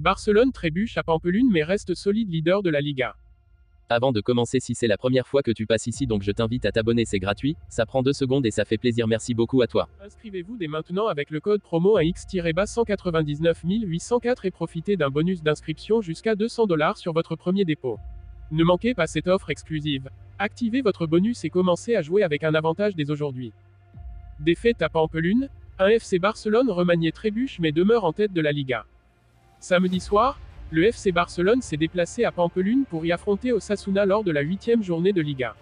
Barcelone trébuche à Pampelune mais reste solide leader de la Liga. Avant de commencer, si c'est la première fois que tu passes ici, donc je t'invite à t'abonner, c'est gratuit, ça prend 2 secondes et ça fait plaisir, merci beaucoup à toi. Inscrivez-vous dès maintenant avec le code promo AX-199 804 et profitez d'un bonus d'inscription jusqu'à 200 $ sur votre premier dépôt. Ne manquez pas cette offre exclusive. Activez votre bonus et commencez à jouer avec un avantage dès aujourd'hui. Défaite à Pampelune, un FC Barcelone remanié trébuche mais demeure en tête de la Liga. Samedi soir, le FC Barcelone s'est déplacé à Pampelune pour y affronter Osasuna lors de la 8e journée de Liga.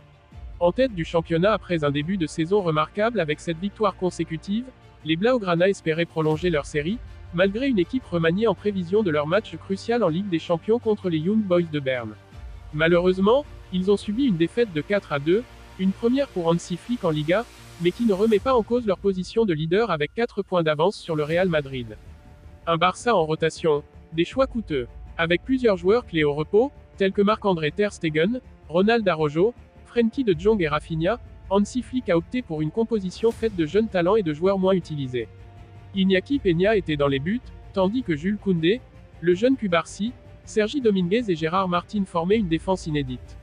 En tête du championnat après un début de saison remarquable avec 7 victoires consécutives, les Blaugrana espéraient prolonger leur série, malgré une équipe remaniée en prévision de leur match crucial en Ligue des Champions contre les Young Boys de Berne. Malheureusement, ils ont subi une défaite de 4-2, une première pour Hansi Flick en Liga, mais qui ne remet pas en cause leur position de leader avec 4 points d'avance sur le Real Madrid. Un Barça en rotation, des choix coûteux. Avec plusieurs joueurs clés au repos, tels que Marc-André Ter Stegen, Ronald Araujo, Frenkie de Jong et Rafinha, Hansi Flick a opté pour une composition faite de jeunes talents et de joueurs moins utilisés. Iñaki Peña était dans les buts, tandis que Jules Koundé, le jeune Cubarsí, Sergi Dominguez et Gérard Martin formaient une défense inédite.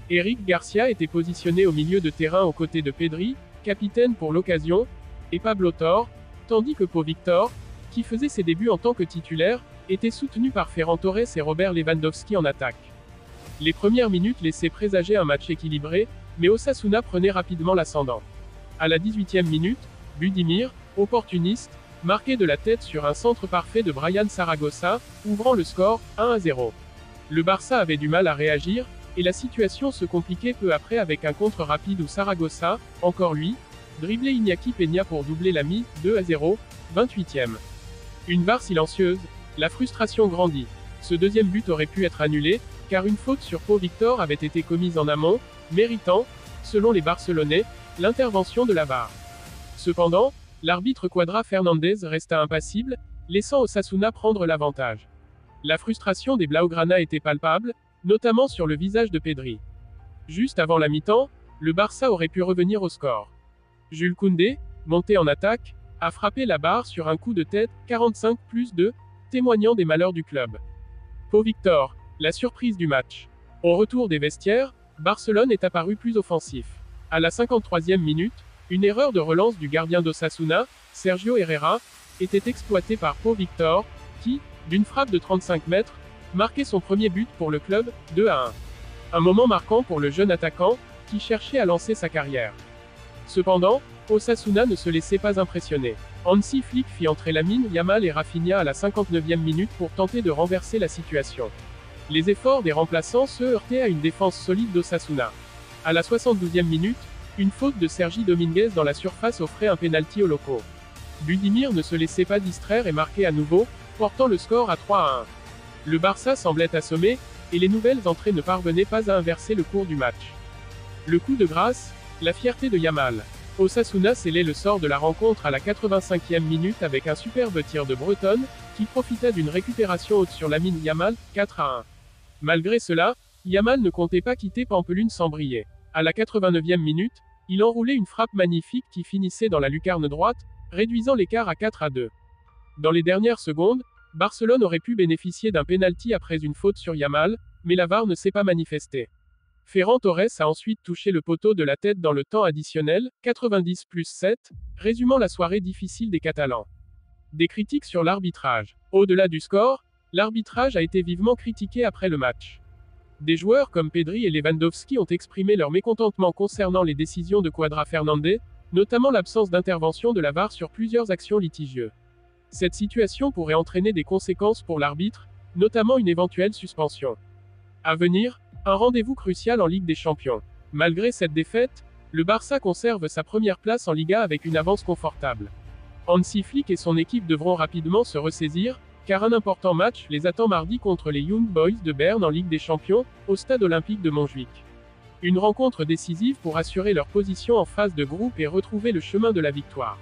Eric Garcia était positionné au milieu de terrain aux côtés de Pedri, capitaine pour l'occasion, et Pablo Torre, tandis que Pau Victor, qui faisait ses débuts en tant que titulaire, était soutenu par Ferran Torres et Robert Lewandowski en attaque. Les premières minutes laissaient présager un match équilibré, mais Osasuna prenait rapidement l'ascendant. À la 18e minute, Budimir, opportuniste, marquait de la tête sur un centre parfait de Brian Saragossa, ouvrant le score, 1-0. Le Barça avait du mal à réagir, et la situation se compliquait peu après avec un contre rapide où Saragossa, encore lui, driblait Iñaki Peña pour doubler la mise, 2-0, 28e. Une barre silencieuse, la frustration grandit. Ce deuxième but aurait pu être annulé, car une faute sur Pau Victor avait été commise en amont, méritant, selon les Barcelonais, l'intervention de la VAR. Cependant, l'arbitre Cuadra Fernandez resta impassible, laissant Osasuna prendre l'avantage. La frustration des Blaugrana était palpable, notamment sur le visage de Pedri. Juste avant la mi-temps, le Barça aurait pu revenir au score. Jules Koundé, monté en attaque, a frappé la barre sur un coup de tête, 45+2, témoignant des malheurs du club. Pau Victor, la surprise du match. Au retour des vestiaires, Barcelone est apparu plus offensif. À la 53e minute, une erreur de relance du gardien d'Osasuna, Sergio Herrera, était exploitée par Pau Victor, qui, d'une frappe de 35 mètres, marquait son premier but pour le club, 2-1. Un moment marquant pour le jeune attaquant, qui cherchait à lancer sa carrière. Cependant, Osasuna ne se laissait pas impressionner. Hansi Flick fit entrer Lamine Yamal et Rafinha à la 59e minute pour tenter de renverser la situation. Les efforts des remplaçants se heurtaient à une défense solide d'Osasuna. À la 72e minute, une faute de Sergi Dominguez dans la surface offrait un pénalty aux locaux. Budimir ne se laissait pas distraire et marquait à nouveau, portant le score à 3-1. Le Barça semblait assommé, et les nouvelles entrées ne parvenaient pas à inverser le cours du match. Le coup de grâce, la fierté de Yamal. Osasuna scellait le sort de la rencontre à la 85e minute avec un superbe tir de Breton, qui profita d'une récupération haute sur Lamine Yamal, 4-1. Malgré cela, Yamal ne comptait pas quitter Pampelune sans briller. À la 89e minute, il enroulait une frappe magnifique qui finissait dans la lucarne droite, réduisant l'écart à 4-2. Dans les dernières secondes, Barcelone aurait pu bénéficier d'un pénalty après une faute sur Yamal, mais la VAR ne s'est pas manifestée. Ferran Torres a ensuite touché le poteau de la tête dans le temps additionnel, 90+7, résumant la soirée difficile des Catalans. Des critiques sur l'arbitrage. Au-delà du score, l'arbitrage a été vivement critiqué après le match. Des joueurs comme Pedri et Lewandowski ont exprimé leur mécontentement concernant les décisions de Cuadra Fernandez, notamment l'absence d'intervention de la VAR sur plusieurs actions litigieuses. Cette situation pourrait entraîner des conséquences pour l'arbitre, notamment une éventuelle suspension. À venir, un rendez-vous crucial en Ligue des Champions. Malgré cette défaite, le Barça conserve sa première place en Liga avec une avance confortable. Hansi Flick et son équipe devront rapidement se ressaisir, car un important match les attend mardi contre les Young Boys de Berne en Ligue des Champions, au stade olympique de Montjuic. Une rencontre décisive pour assurer leur position en phase de groupe et retrouver le chemin de la victoire.